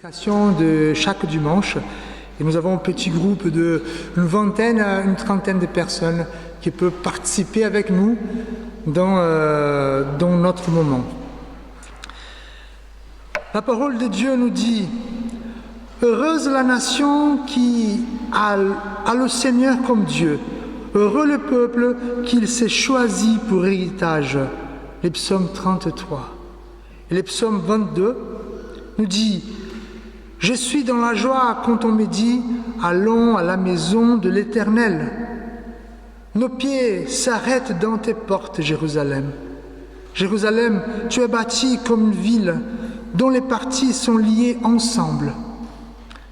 De chaque dimanche, et nous avons un petit groupe de une vingtaine à une trentaine de personnes qui peuvent participer avec nous dans notre moment. La parole de Dieu nous dit: heureuse la nation qui a le Seigneur comme Dieu, heureux le peuple qu'il s'est choisi pour héritage. Les psaumes 33. Et les psaumes 22 nous dit: je suis dans la joie quand on me dit « Allons à la maison de l'Éternel ». Nos pieds s'arrêtent dans tes portes, Jérusalem. Jérusalem, tu es bâtie comme une ville dont les parties sont liées ensemble.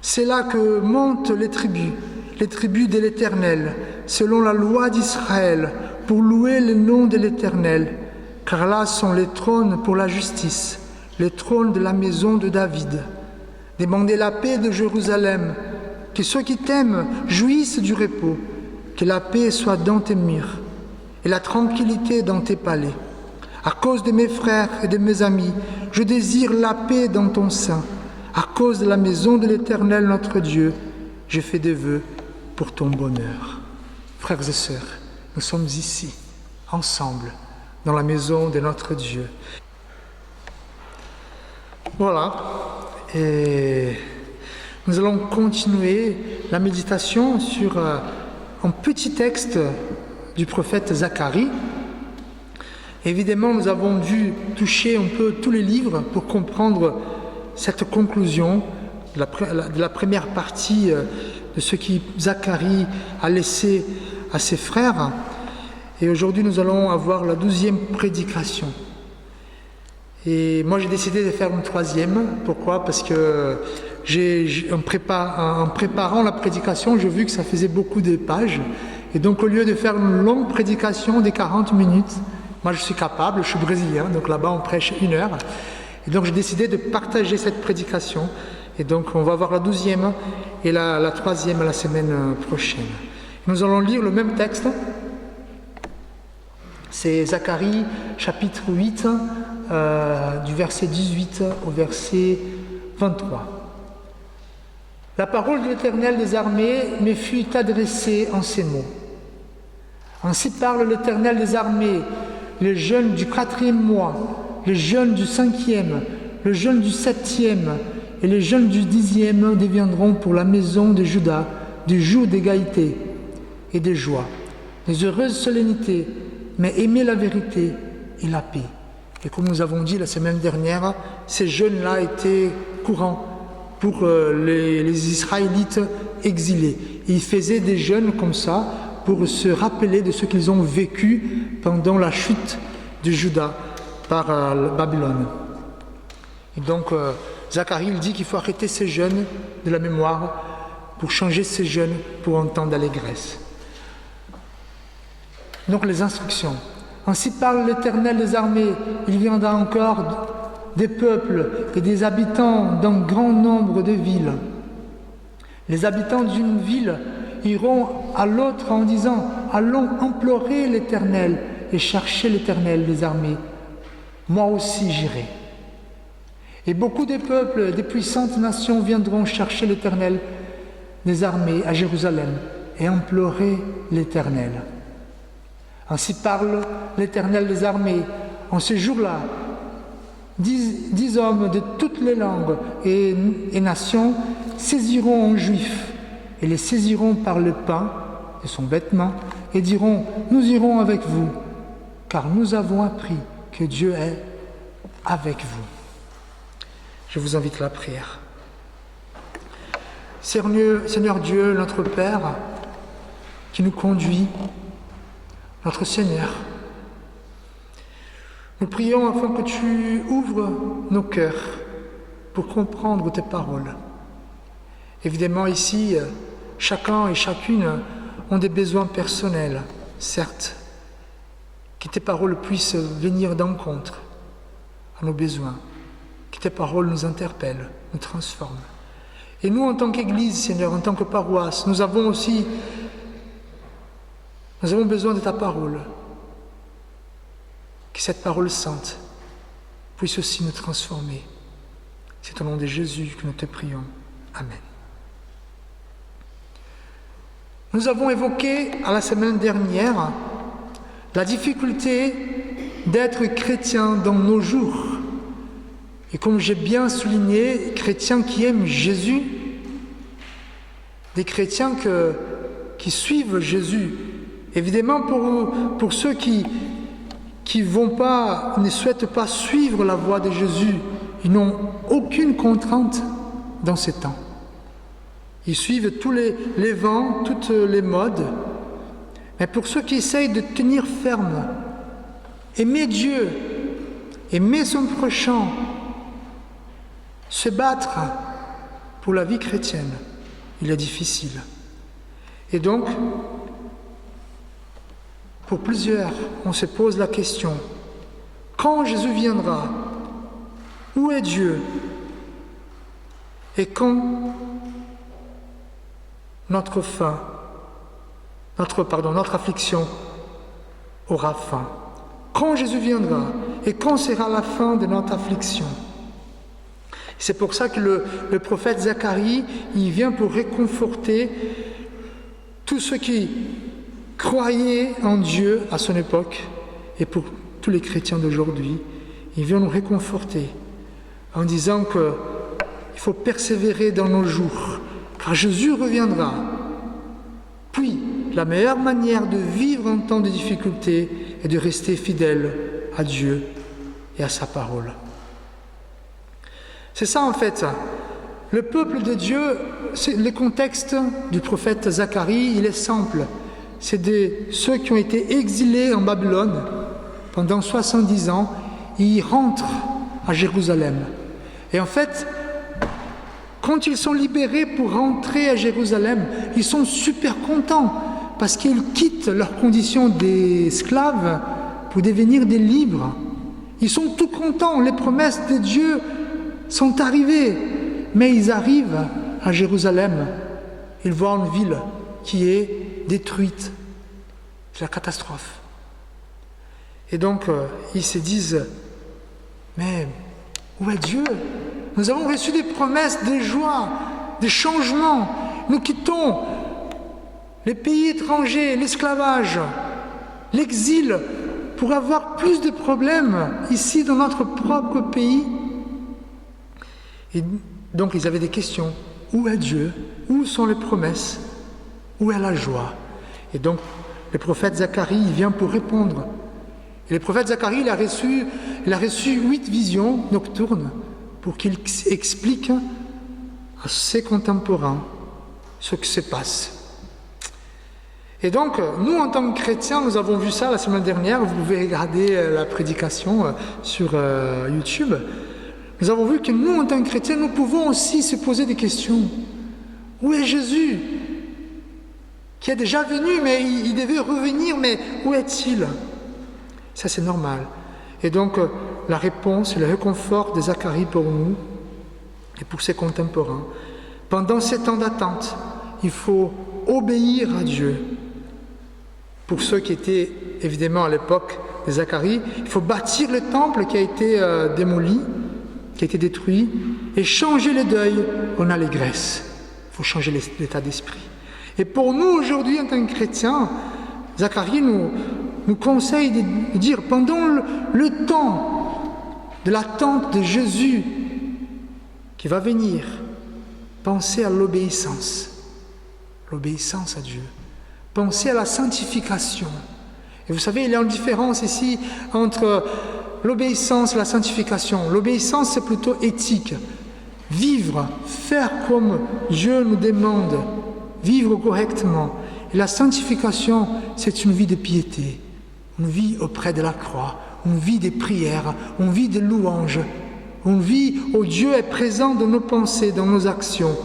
C'est là que montent les tribus de l'Éternel, selon la loi d'Israël, pour louer le nom de l'Éternel, car là sont les trônes pour la justice, les trônes de la maison de David. Demandez la paix de Jérusalem, que ceux qui t'aiment jouissent du repos, que la paix soit dans tes murs et la tranquillité dans tes palais. À cause de mes frères et de mes amis, je désire la paix dans ton sein. À cause de la maison de l'Éternel notre Dieu, je fais des vœux pour ton bonheur. Frères et sœurs, nous sommes ici, ensemble, dans la maison de notre Dieu. Voilà. Et nous allons continuer la méditation sur un petit texte du prophète Zacharie. Évidemment, nous avons dû toucher un peu tous les livres pour comprendre cette conclusion de la première partie de ce que Zacharie a laissé à ses frères. Et aujourd'hui, nous allons avoir la 12e prédication. Et moi, j'ai décidé de faire une 3e. Pourquoi? Parce que en préparant la prédication, j'ai vu que ça faisait beaucoup de pages. Et donc, au lieu de faire une longue prédication de 40 minutes, moi, je suis capable, je suis brésilien, donc là-bas, on prêche 1 heure. Et donc, j'ai décidé de partager cette prédication. Et donc, on va voir la 12e et la 3e la semaine prochaine. Nous allons lire le même texte. C'est Zacharie, chapitre 8, du verset 18 au verset 23. La parole de l'Éternel des armées me fut adressée en ces mots. Ainsi parle l'Éternel des armées: les jeunes du 4e mois, les jeunes du 5e, les jeunes du 7e et les jeunes du 10e deviendront pour la maison de Juda des jours d'égalité et de joie, des heureuses solennités, mais aimez la vérité et la paix. Et comme nous avons dit la semaine dernière, ces jeûnes-là étaient courants pour les Israélites exilés. Et ils faisaient des jeûnes comme ça pour se rappeler de ce qu'ils ont vécu pendant la chute de Juda par Babylone. Et donc, Zacharie il dit qu'il faut arrêter ces jeûnes de la mémoire pour changer ces jeûnes pour un temps d'allégresse. Donc les instructions. Ainsi parle l'Éternel des armées: il viendra encore des peuples et des habitants d'un grand nombre de villes. Les habitants d'une ville iront à l'autre en disant: allons implorer l'Éternel et chercher l'Éternel des armées. Moi aussi j'irai. Et beaucoup de peuples, des puissantes nations viendront chercher l'Éternel des armées à Jérusalem et implorer l'Éternel. Ainsi parle l'Éternel des armées: en ce jour-là, 10 hommes de toutes les langues et nations saisiront un juif et les saisiront par le pain de son vêtement et diront: nous irons avec vous, car nous avons appris que Dieu est avec vous. Je vous invite à la prière. Seigneur Dieu, notre Père, qui nous conduit, notre Seigneur, nous prions afin que tu ouvres nos cœurs pour comprendre tes paroles. Évidemment, ici, chacun et chacune ont des besoins personnels, certes, que tes paroles puissent venir d'encontre à nos besoins, que tes paroles nous interpellent, nous transforment. Et nous, en tant qu'Église, Seigneur, en tant que paroisse, nous avons besoin de ta parole. Que cette parole sainte puisse aussi nous transformer. C'est au nom de Jésus que nous te prions. Amen. Nous avons évoqué à la semaine dernière la difficulté d'être chrétien dans nos jours. Et comme j'ai bien souligné, chrétiens qui aiment Jésus, des chrétiens qui suivent Jésus. Évidemment, pour ceux qui ne souhaitent pas suivre la voie de Jésus, ils n'ont aucune contrainte dans ces temps. Ils suivent tous les vents, toutes les modes. Mais pour ceux qui essayent de tenir ferme, aimer Dieu, aimer son prochain, se battre pour la vie chrétienne, il est difficile. Et donc, pour plusieurs, on se pose la question, quand Jésus viendra? Où est Dieu? Et quand notre affliction aura fin? Quand Jésus viendra? Et quand sera la fin de notre affliction? C'est pour ça que le prophète Zacharie, il vient pour réconforter tous ceux qui croyaient en Dieu à son époque, et pour tous les chrétiens d'aujourd'hui, il vient nous réconforter en disant qu'il faut persévérer dans nos jours, car Jésus reviendra. Puis, la meilleure manière de vivre en temps de difficulté est de rester fidèle à Dieu et à sa parole. C'est ça en fait. Le peuple de Dieu, le contexte du prophète Zacharie, il est simple. C'est ceux qui ont été exilés en Babylone pendant 70 ans, ils rentrent à Jérusalem. Et en fait, quand ils sont libérés pour rentrer à Jérusalem, ils sont super contents parce qu'ils quittent leur condition d'esclaves pour devenir des libres. Ils sont tout contents, les promesses de Dieu sont arrivées, mais ils arrivent à Jérusalem. Ils voient une ville qui est détruite. C'est la catastrophe. Et donc, ils se disent, mais où est Dieu? Nous avons reçu des promesses, des joies, des changements. Nous quittons les pays étrangers, l'esclavage, l'exil, pour avoir plus de problèmes ici dans notre propre pays. Et donc ils avaient des questions. Où est Dieu? Où sont les promesses? Où est la joie? Et donc le prophète Zacharie il vient pour répondre. Et le prophète Zacharie il a reçu 8 visions nocturnes pour qu'il explique à ses contemporains ce qui se passe. Et donc, nous, en tant que chrétiens, nous avons vu ça la semaine dernière. Vous pouvez regarder la prédication sur YouTube. Nous avons vu que nous, en tant que chrétiens, nous pouvons aussi se poser des questions. Où est Jésus? Qui est déjà venu, mais il devait revenir, mais où est-il? Ça, c'est normal. Et donc, la réponse, le réconfort de Zacharie pour nous et pour ses contemporains. Pendant ces temps d'attente, il faut obéir à Dieu. Pour ceux qui étaient évidemment à l'époque de Zacharie, il faut bâtir le temple qui a été démoli, qui a été détruit, et changer le deuil en allégresse. Il faut changer l'état d'esprit. Et pour nous aujourd'hui, en tant que chrétiens, Zacharie nous conseille de dire, pendant le temps de l'attente de Jésus qui va venir, pensez à l'obéissance à Dieu. Pensez à la sanctification. Et vous savez, il y a une différence ici entre l'obéissance et la sanctification. L'obéissance, c'est plutôt éthique. Vivre, faire comme Dieu nous demande, vivre correctement. Et la sanctification, c'est une vie de piété, une vie auprès de la croix, une vie de prière, une vie de louange, une vie où Dieu est présent dans nos pensées, dans nos actions.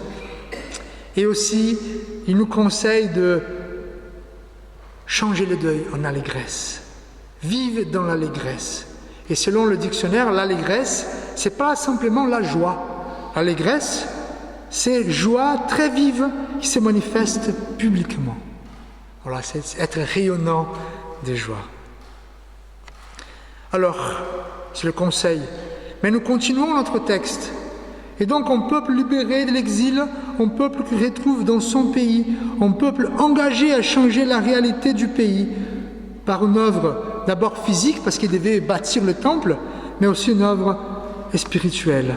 Et aussi, il nous conseille de changer le deuil en allégresse. Vive dans l'allégresse. Et selon le dictionnaire, l'allégresse, c'est pas simplement la joie. L'allégresse, c'est joie très vive qui se manifeste publiquement. Voilà, c'est être rayonnant de joie. Alors, c'est le conseil. Mais nous continuons notre texte. Et donc un peuple libéré de l'exil, un peuple qui retrouve dans son pays, un peuple engagé à changer la réalité du pays par une œuvre d'abord physique, parce qu'il devait bâtir le temple, mais aussi une œuvre spirituelle.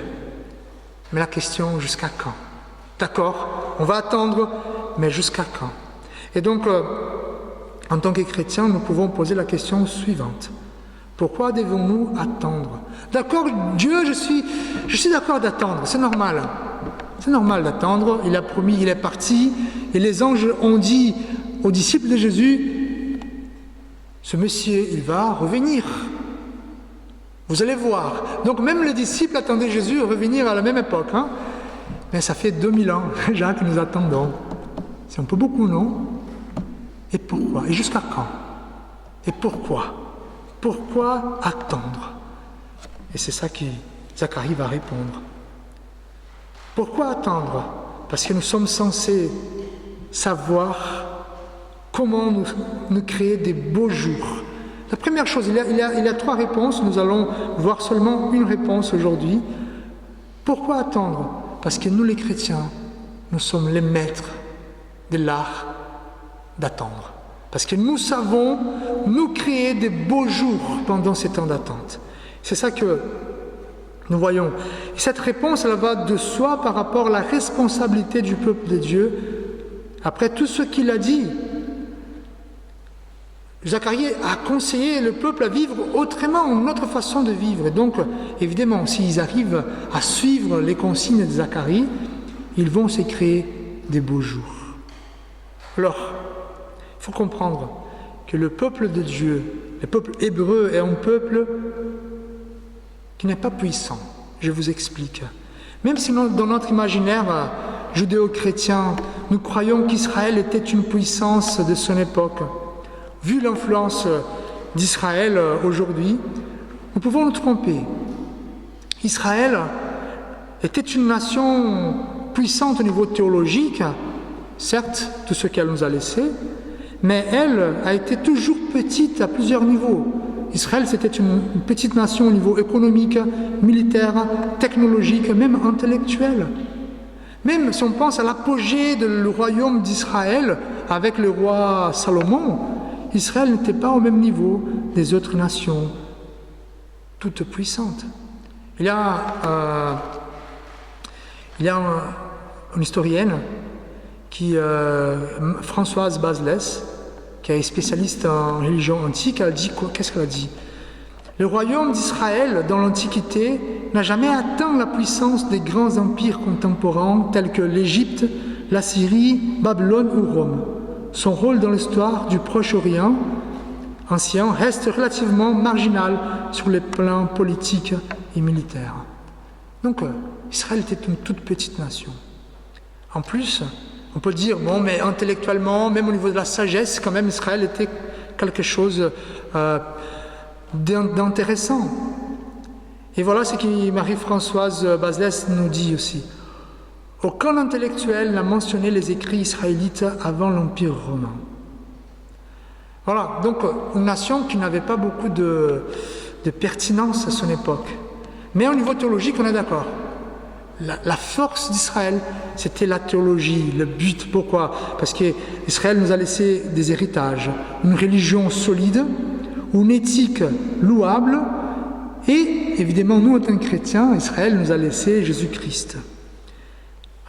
Mais la question, jusqu'à quand? D'accord, on va attendre, mais jusqu'à quand? Et donc, en tant que chrétiens, nous pouvons poser la question suivante. Pourquoi devons-nous attendre? D'accord, Dieu, je suis d'accord d'attendre, c'est normal. C'est normal d'attendre, il a promis, il est parti, et les anges ont dit aux disciples de Jésus, ce monsieur, il va revenir. Vous allez voir. Donc même les disciples attendaient Jésus revenir à la même époque. Hein? Mais ça fait 2000 ans déjà que nous attendons. C'est un peu beaucoup, non? Et pourquoi? Et jusqu'à quand? Et pourquoi? Pourquoi attendre? Et c'est ça que Zacharie va répondre. Pourquoi attendre? Parce que nous sommes censés savoir comment nous créer des beaux jours. La première chose, il y a 3 réponses, nous allons voir seulement une réponse aujourd'hui. Pourquoi attendre? Parce que nous les chrétiens, nous sommes les maîtres de l'art d'attendre. Parce que nous savons nous créer des beaux jours pendant ces temps d'attente. C'est ça que nous voyons. Et cette réponse, elle va de soi par rapport à la responsabilité du peuple de Dieu. Après tout ce qu'il a dit, Zacharie a conseillé le peuple à vivre autrement, une autre façon de vivre. Et donc, évidemment, s'ils arrivent à suivre les consignes de Zacharie, ils vont se créer des beaux jours. Alors, il faut comprendre que le peuple de Dieu, le peuple hébreu, est un peuple qui n'est pas puissant. Je vous explique. Même si dans notre imaginaire judéo-chrétien, nous croyons qu'Israël était une puissance de son époque, vu l'influence d'Israël aujourd'hui, nous pouvons nous tromper. Israël était une nation puissante au niveau théologique, certes, tout ce qu'elle nous a laissé, mais elle a été toujours petite à plusieurs niveaux. Israël, c'était une petite nation au niveau économique, militaire, technologique, même intellectuel. Même si on pense à l'apogée du royaume d'Israël avec le roi Salomon, Israël n'était pas au même niveau des autres nations, toutes puissantes. Il y a une historienne, Françoise Baselès, qui est spécialiste en religion antique. Elle dit quoi? Qu'est-ce qu'elle a dit? Le royaume d'Israël, dans l'Antiquité, n'a jamais atteint la puissance des grands empires contemporains tels que l'Égypte, la Syrie, Babylone ou Rome. Son rôle dans l'histoire du Proche-Orient ancien reste relativement marginal sur les plans politiques et militaires. Donc, Israël était une toute petite nation. En plus, on peut dire, bon, mais intellectuellement, même au niveau de la sagesse, quand même, Israël était quelque chose d'intéressant. Et voilà ce que Marie-Françoise Baselès nous dit aussi. Aucun intellectuel n'a mentionné les écrits israélites avant l'Empire romain. Voilà, donc une nation qui n'avait pas beaucoup de pertinence à son époque. Mais au niveau théologique, on est d'accord. La force d'Israël, c'était la théologie, le but. Pourquoi? Parce qu'Israël nous a laissé des héritages, une religion solide, une éthique louable, et évidemment, nous, en tant que chrétiens, Israël nous a laissé Jésus-Christ.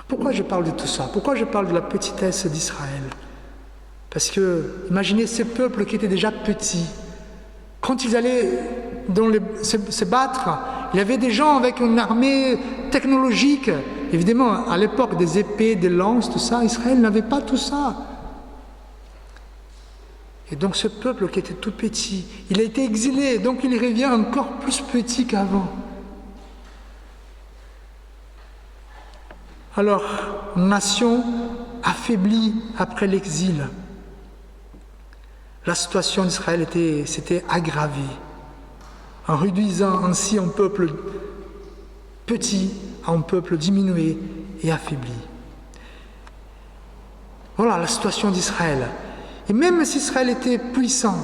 Pourquoi je parle de tout ça? Pourquoi je parle de la petitesse d'Israël? Parce que, imaginez ce peuple qui était déjà petit. Quand ils allaient se battre, il y avait des gens avec une armée technologique. Évidemment, à l'époque, des épées, des lances, tout ça, Israël n'avait pas tout ça. Et donc ce peuple qui était tout petit, il a été exilé, donc il revient encore plus petit qu'avant. Alors, nation affaiblie après l'exil, la situation d'Israël s'était aggravée, en réduisant ainsi un peuple petit à un peuple diminué et affaibli. Voilà la situation d'Israël. Et même si Israël était impuissant,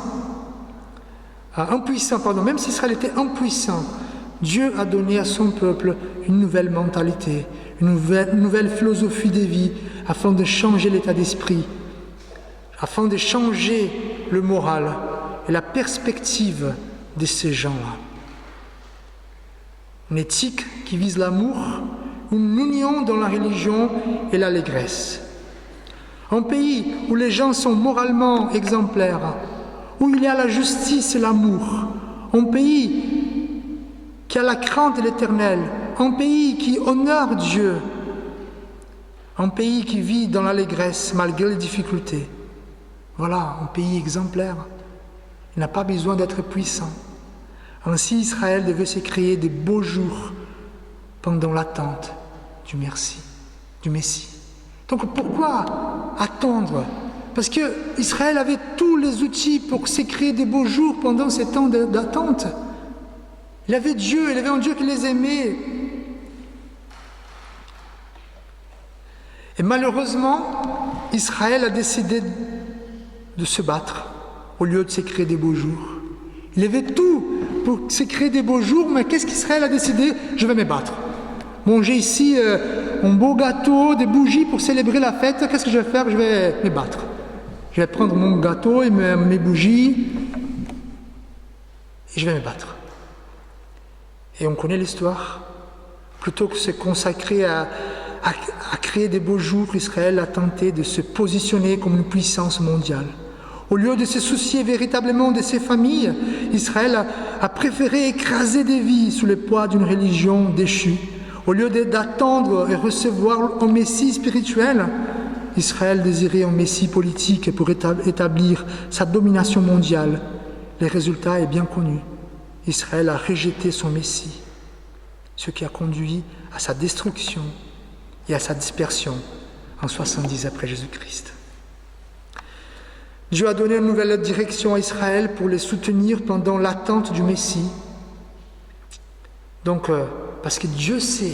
même si Israël était impuissant Dieu a donné à son peuple une nouvelle mentalité, une nouvelle philosophie de vie afin de changer l'état d'esprit, afin de changer le moral et la perspective de ces gens-là. Une éthique qui vise l'amour, une union dans la religion et l'allégresse. Un pays où les gens sont moralement exemplaires, où il y a la justice et l'amour. Un pays qui a la crainte de l'Éternel. Un pays qui honore Dieu. Un pays qui vit dans l'allégresse malgré les difficultés. Voilà, un pays exemplaire. Il n'a pas besoin d'être puissant. Ainsi, Israël devait se créer de beaux jours pendant l'attente du Messie. Donc pourquoi attendre? Parce que Israël avait tous les outils pour se créer des beaux jours pendant ces temps d'attente. Il avait Dieu, il avait un Dieu qui les aimait. Et malheureusement, Israël a décidé de se battre au lieu de se créer des beaux jours. Il avait tout pour se créer des beaux jours, mais qu'est-ce qu'Israël a décidé? Je vais me battre. Bon, j'ai ici un beau gâteau, des bougies pour célébrer la fête. Qu'est-ce que je vais faire? Je vais me battre. Je vais prendre mon gâteau et mes bougies et je vais me battre. Et on connaît l'histoire. Plutôt que de se consacrer à créer des beaux jours, Israël a tenté de se positionner comme une puissance mondiale. Au lieu de se soucier véritablement de ses familles, Israël a préféré écraser des vies sous le poids d'une religion déchue. Au lieu d'attendre et recevoir un Messie spirituel, Israël désirait un Messie politique pour établir sa domination mondiale. Le résultat est bien connu. Israël a rejeté son Messie, ce qui a conduit à sa destruction et à sa dispersion en 70 après Jésus-Christ. Dieu a donné une nouvelle direction à Israël pour les soutenir pendant l'attente du Messie. Donc, parce que Dieu sait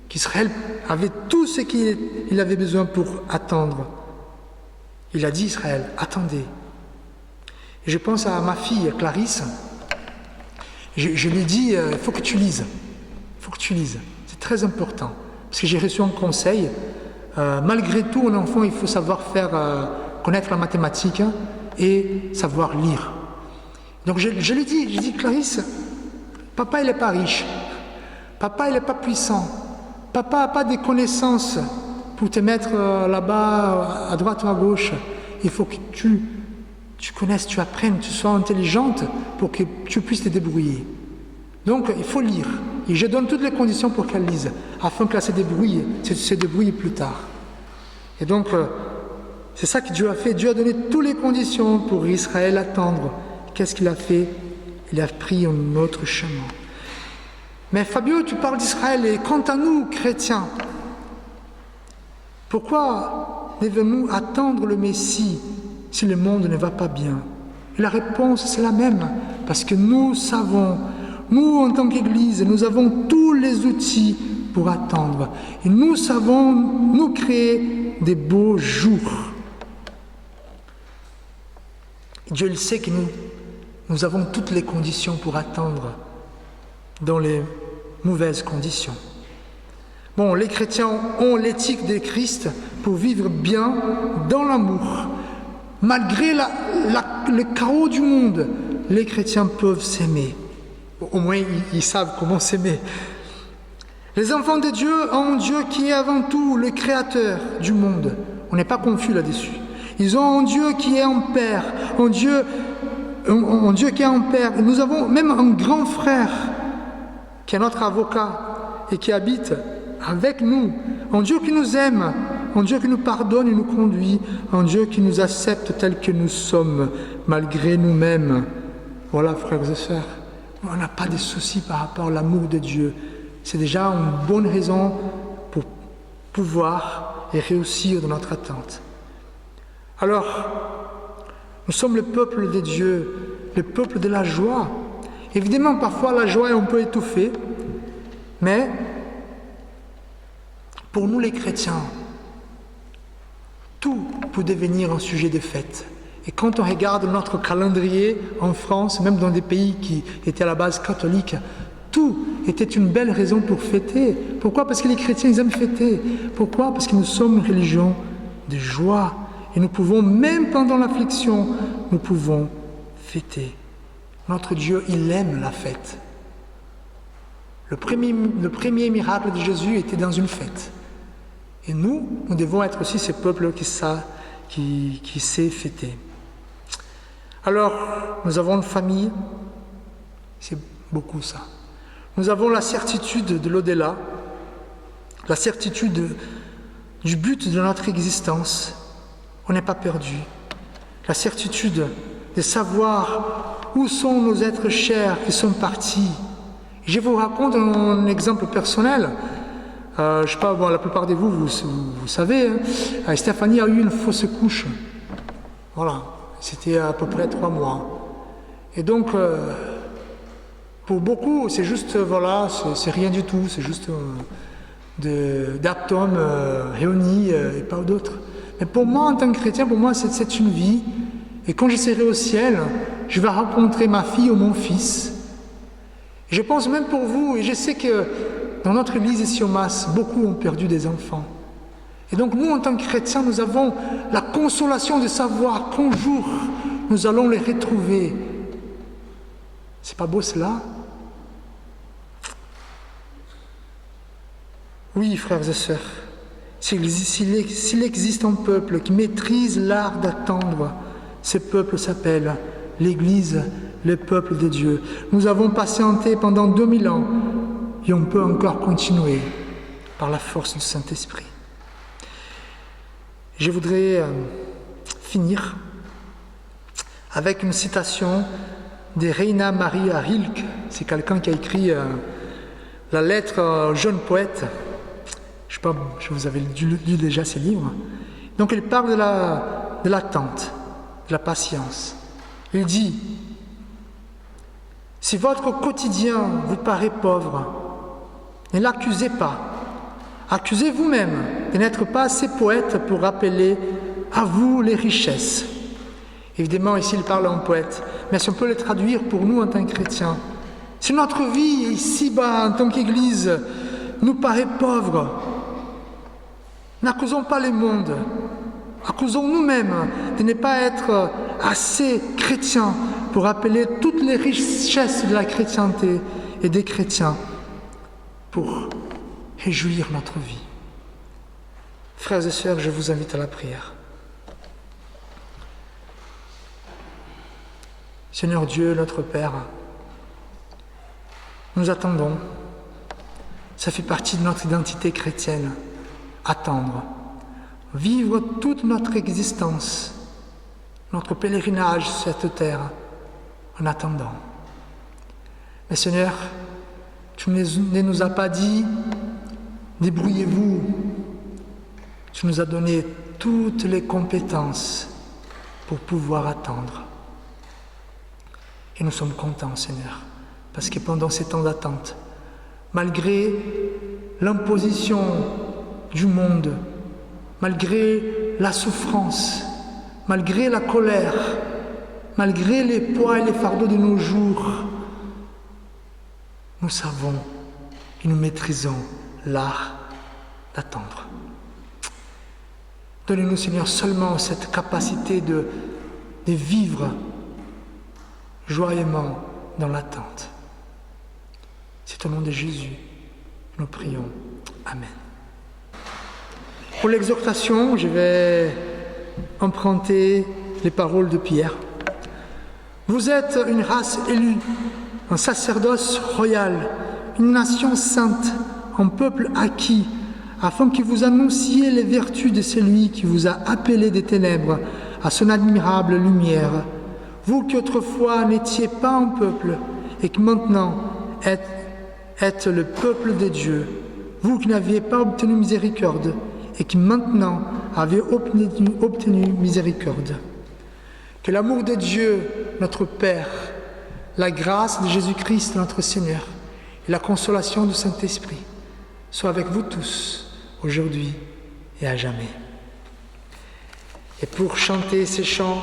qu'Israël avait tout ce qu'il avait besoin pour attendre. Il a dit Israël, attendez. Et je pense à ma fille, Clarisse. Je lui ai dit, il faut que tu lises. Il faut que tu lises. C'est très important. Parce que j'ai reçu un conseil. Malgré tout, un enfant, il faut savoir connaître la mathématique et savoir lire. Donc je lui ai dit, Clarisse, papa, il n'est pas riche. Papa, il n'est pas puissant. Papa n'a pas des connaissances pour te mettre là-bas, à droite ou à gauche. Il faut que tu connaisses, tu apprennes, tu sois intelligente pour que tu puisses te débrouiller. Donc, il faut lire. Et je donne toutes les conditions pour qu'elle lise, afin qu'elle se débrouille plus tard. Et donc, c'est ça que Dieu a fait. Dieu a donné toutes les conditions pour Israël attendre. Qu'est-ce qu'il a fait? Il a pris un autre chemin. Mais Fabio, tu parles d'Israël, et quant à nous, chrétiens, pourquoi devons-nous attendre le Messie si le monde ne va pas bien? Et la réponse, c'est la même, parce que nous savons, nous en tant qu'Église, nous avons tous les outils pour attendre. Et nous savons nous créer des beaux jours. Dieu le sait que nous avons toutes les conditions pour attendre dans les mauvaises conditions. Bon, les chrétiens ont l'éthique de Christ pour vivre bien dans l'amour. Malgré le chaos du monde, les chrétiens peuvent s'aimer. Au moins, ils savent comment s'aimer. Les enfants de Dieu ont un Dieu qui est avant tout le créateur du monde. On n'est pas confus là-dessus. Ils ont un Dieu qui est un Père, un Dieu qui est un Père. Nous avons même un grand frère qui est notre avocat et qui habite avec nous. Un Dieu qui nous aime, un Dieu qui nous pardonne et nous conduit, un Dieu qui nous accepte tels que nous sommes, malgré nous-mêmes. Voilà, frères et sœurs, on n'a pas de soucis par rapport à l'amour de Dieu. C'est déjà une bonne raison pour pouvoir et réussir dans notre attente. Alors, nous sommes le peuple de Dieu, le peuple de la joie. Évidemment, parfois la joie est un peu étouffée, mais pour nous les chrétiens, tout peut devenir un sujet de fête. Et quand on regarde notre calendrier en France, même dans des pays qui étaient à la base catholiques, Tout était une belle raison pour fêter. Pourquoi? Parce que les chrétiens, ils aiment fêter. Pourquoi? Parce que nous sommes une religion de joie. Et nous pouvons, même pendant l'affliction, nous pouvons fêter. Notre Dieu, il aime la fête. Le premier miracle de Jésus était dans une fête. Et nous devons être aussi ces peuples qui sait fêter. Alors, nous avons une famille, c'est beaucoup ça. Nous avons la certitude de l'au-delà, la certitude du but de notre existence. On n'est pas perdu. La certitude de savoir où sont nos êtres chers qui sont partis. Je vous raconte un exemple personnel. Je ne sais pas, la plupart de vous savez, Stéphanie a eu une fausse couche. Voilà, c'était à peu près 3 mois. Et donc, pour beaucoup, c'est juste, c'est rien du tout, c'est juste d'atomes réunis et pas d'autres. Mais pour moi, en tant que chrétien, pour moi, c'est une vie. Et quand je serai au ciel, je vais rencontrer ma fille ou mon fils. Et je pense même pour vous, et je sais que dans notre église ici au Mas, beaucoup ont perdu des enfants. Et donc nous, en tant que chrétiens, nous avons la consolation de savoir qu'un jour, nous allons les retrouver. C'est pas beau cela? Oui, frères et sœurs, s'il existe un peuple qui maîtrise l'art d'attendre, ce peuple s'appelle l'Église, le peuple de Dieu. Nous avons patienté pendant 2000 ans et on peut encore continuer par la force du Saint-Esprit. Je voudrais finir avec une citation de Raina Maria Rilke. C'est quelqu'un qui a écrit la lettre au jeune poète. Je ne sais pas si vous avez lu déjà ses livres. Donc il parle de l'attente, de la patience. Il dit: si votre quotidien vous paraît pauvre, ne l'accusez pas. Accusez vous-même de n'être pas assez poète pour rappeler à vous les richesses. Évidemment, ici, il parle en poète, mais si on peut le traduire pour nous en tant que chrétiens. Si notre vie ici-bas, en tant qu'Église, nous paraît pauvre, n'accusons pas le monde. Accusons nous-mêmes de ne pas être assez chrétiens pour rappeler toutes les richesses de la chrétienté et des chrétiens pour réjouir notre vie. Frères et sœurs, je vous invite à la prière. Seigneur Dieu, notre Père, nous attendons. Ça fait partie de notre identité chrétienne. Attendre. Vivre toute notre existence, notre pèlerinage sur cette terre, en attendant. Mais Seigneur, tu ne nous as pas dit « débrouillez-vous ». Tu nous as donné toutes les compétences pour pouvoir attendre. Et nous sommes contents, Seigneur, parce que pendant ces temps d'attente, malgré l'imposition du monde, malgré la souffrance, malgré la colère, malgré les poids et les fardeaux de nos jours, nous savons et nous maîtrisons l'art d'attendre. Donnez-nous, Seigneur, seulement cette capacité de vivre joyeusement dans l'attente. C'est au nom de Jésus que nous prions. Amen. Pour l'exhortation, je vais emprunter les paroles de Pierre. Vous êtes une race élue, un sacerdoce royal, une nation sainte, un peuple acquis, afin que vous annonciez les vertus de celui qui vous a appelé des ténèbres à son admirable lumière. Vous qui autrefois n'étiez pas un peuple et qui maintenant êtes le peuple de Dieu, vous qui n'aviez pas obtenu miséricorde et qui maintenant avez obtenu miséricorde. Que l'amour de Dieu, notre Père, la grâce de Jésus-Christ, notre Seigneur, et la consolation du Saint-Esprit soient avec vous tous, aujourd'hui et à jamais. Et pour chanter ces chants,